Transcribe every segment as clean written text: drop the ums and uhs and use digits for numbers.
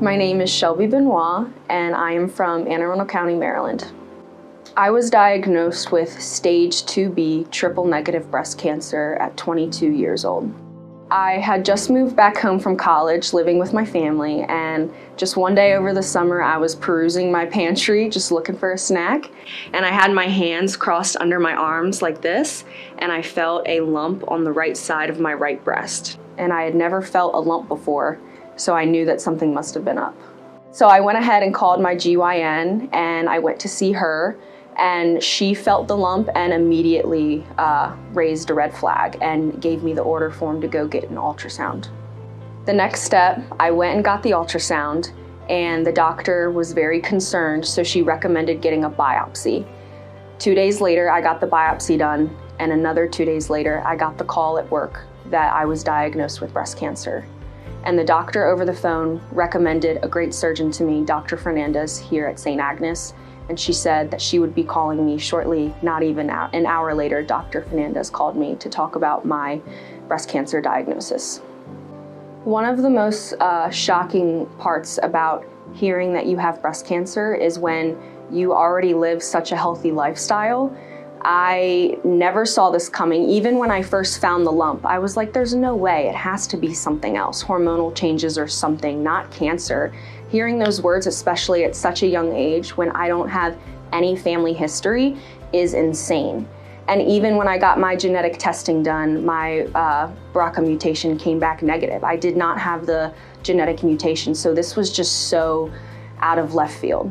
My name is Shelby Benoit, and I am from Anne Arundel County, Maryland. I was diagnosed with stage 2B triple-negative breast cancer at 22 years old. I had just moved back home from college, living with my family, and just one day over the summer I was perusing my pantry, just looking for a snack, and I had my hands crossed under my arms like this, and I felt a lump on the right side of my right breast. And I had never felt a lump before, so I knew that something must have been up. So I went ahead and called my GYN, and I went to see her, and she felt the lump and immediately raised a red flag and gave me the order form to go get an ultrasound. The next step, I went and got the ultrasound, and the doctor was very concerned, so she recommended getting a biopsy. 2 days later, I got the biopsy done, and another 2 days later, I got the call at work that I was diagnosed with breast cancer. And the doctor over the phone recommended a great surgeon to me, Dr. Fernandez, here at Saint Agnes, and she said that she would be calling me shortly. Not even an hour later, Dr. Fernandez called me to talk about my breast cancer diagnosis. One of the most shocking parts about hearing that you have breast cancer is when you already live such a healthy lifestyle. I never saw this coming. Even when I first found the lump, I was like, there's no way, it has to be something else, hormonal changes or something, not cancer. Hearing those words, especially at such a young age when I don't have any family history, is insane. And even when I got my genetic testing done, my BRCA mutation came back negative. I did not have the genetic mutation, so this was just so out of left field.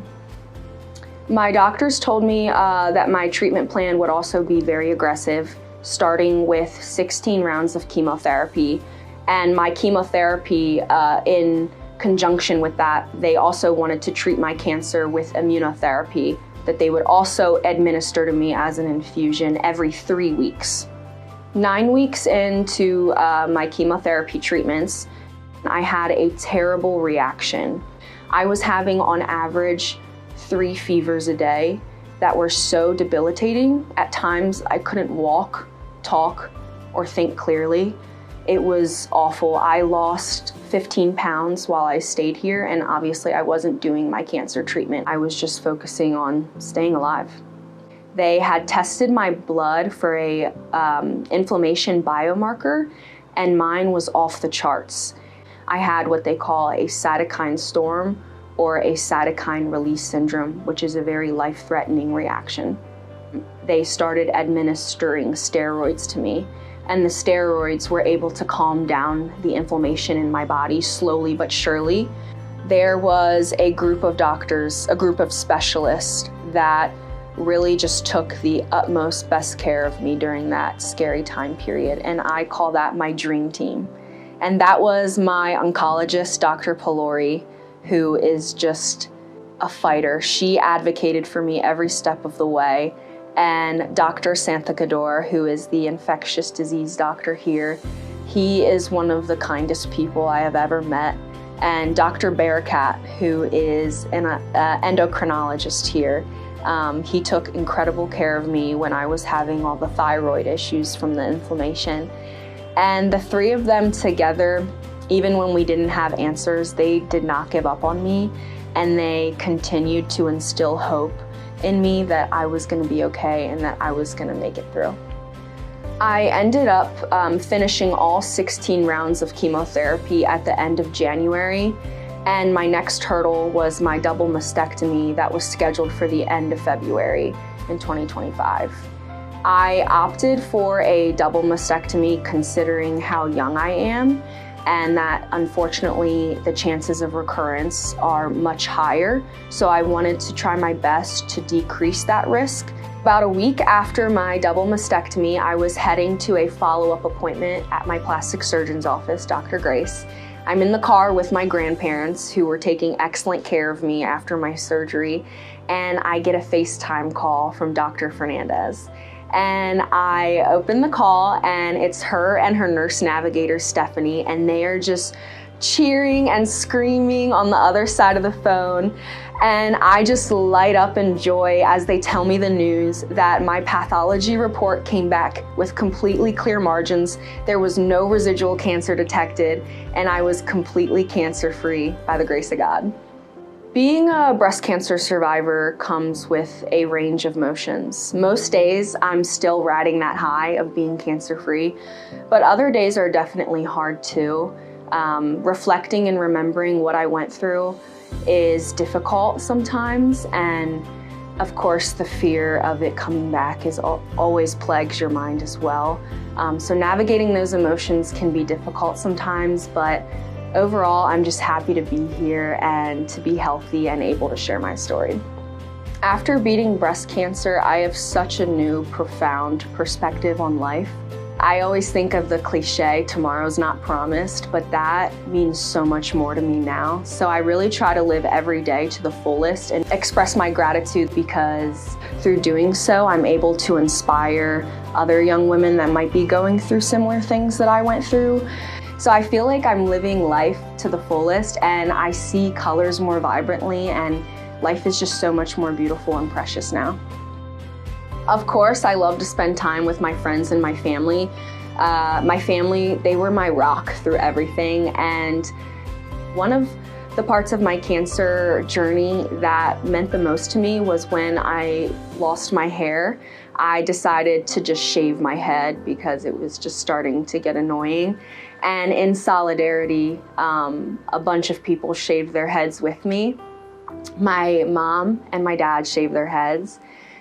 My doctors told me that my treatment plan would also be very aggressive, starting with 16 rounds of chemotherapy. And my chemotherapy, in conjunction with that, they also wanted to treat my cancer with immunotherapy that they would also administer to me as an infusion every 3 weeks. 9 weeks into my chemotherapy treatments, I had a terrible reaction. I was having on average 3 fevers a day that were so debilitating. At times I couldn't walk, talk, or think clearly. It was awful. I lost 15 pounds while I stayed here, and obviously I wasn't doing my cancer treatment. I was just focusing on staying alive. They had tested my blood for a inflammation biomarker, and mine was off the charts. I had what they call a cytokine storm or a cytokine release syndrome, which is a very life-threatening reaction. They started administering steroids to me, and the steroids were able to calm down the inflammation in my body slowly but surely. There was a group of doctors, a group of specialists that really just took the utmost best care of me during that scary time period, and I call that my dream team. And that was my oncologist, Dr. Pelori, who is just a fighter. She advocated for me every step of the way. And Dr. Santacador, who is the infectious disease doctor here, he is one of the kindest people I have ever met. And Dr. Bearcat, who is an endocrinologist here, he took incredible care of me when I was having all the thyroid issues from the inflammation. And the 3 of them together, even when we didn't have answers, they did not give up on me, and they continued to instill hope in me that I was going to be okay and that I was going to make it through. I ended up finishing all 16 rounds of chemotherapy at the end of January, and my next hurdle was my double mastectomy that was scheduled for the end of February in 2025. I opted for a double mastectomy considering how young I am, and that unfortunately the chances of recurrence are much higher. So I wanted to try my best to decrease that risk. About a week after my double mastectomy, I was heading to a follow-up appointment at my plastic surgeon's office, Dr. Grace. I'm in the car with my grandparents who were taking excellent care of me after my surgery, and I get a FaceTime call from Dr. Fernandez. And I open the call, and it's her and her nurse navigator, Stephanie, and they are just cheering and screaming on the other side of the phone. And I just light up in joy as they tell me the news that my pathology report came back with completely clear margins. There was no residual cancer detected, and I was completely cancer-free by the grace of God. Being a breast cancer survivor comes with a range of emotions. Most days I'm still riding that high of being cancer-free, but other days are definitely hard too. Reflecting and remembering what I went through is difficult sometimes, and of course the fear of it coming back always plagues your mind as well. So navigating those emotions can be difficult sometimes, but overall I'm just happy to be here and to be healthy and able to share my story. After beating breast cancer, I have such a new, profound perspective on life. I always think of the cliche, tomorrow's not promised, but that means so much more to me now. So I really try to live every day to the fullest and express my gratitude, because through doing so, I'm able to inspire other young women that might be going through similar things that I went through. So I feel like I'm living life to the fullest, and I see colors more vibrantly, and life is just so much more beautiful and precious now. Of course, I love to spend time with my friends and my family. My family, they were my rock through everything, and one of the parts of my cancer journey that meant the most to me was when I lost my hair. I decided to just shave my head because it was just starting to get annoying. And in solidarity, a bunch of people shaved their heads with me. My mom and my dad shaved their heads.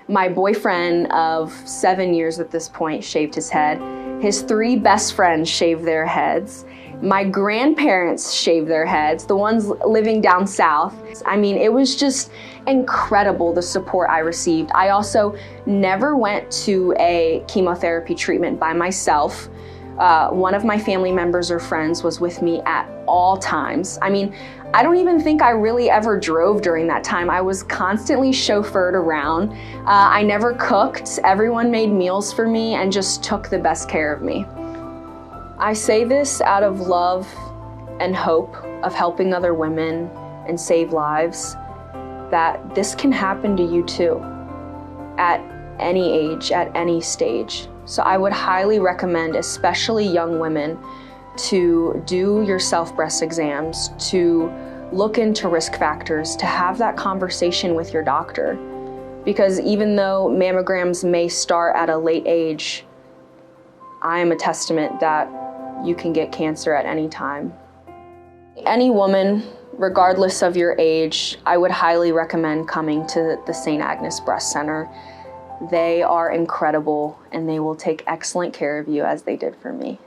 My boyfriend of 7 years at this point shaved his head. His 3 best friends shaved their heads. My grandparents shaved their heads, the ones living down south. I mean, it was just incredible, the support I received. I also never went to a chemotherapy treatment by myself. One of my family members or friends was with me at all times. I mean, I don't even think I really ever drove during that time. I was constantly chauffeured around. I never cooked. Everyone made meals for me and just took the best care of me. I say this out of love and hope of helping other women and save lives, that this can happen to you too, at any age, at any stage. So I would highly recommend, especially young women, to do your self-breast exams, to look into risk factors, to have that conversation with your doctor. Because even though mammograms may start at a late age, I am a testament that you can get cancer at any time. Any woman, regardless of your age, I would highly recommend coming to the Saint Agnes Breast Center. They are incredible, and they will take excellent care of you as they did for me.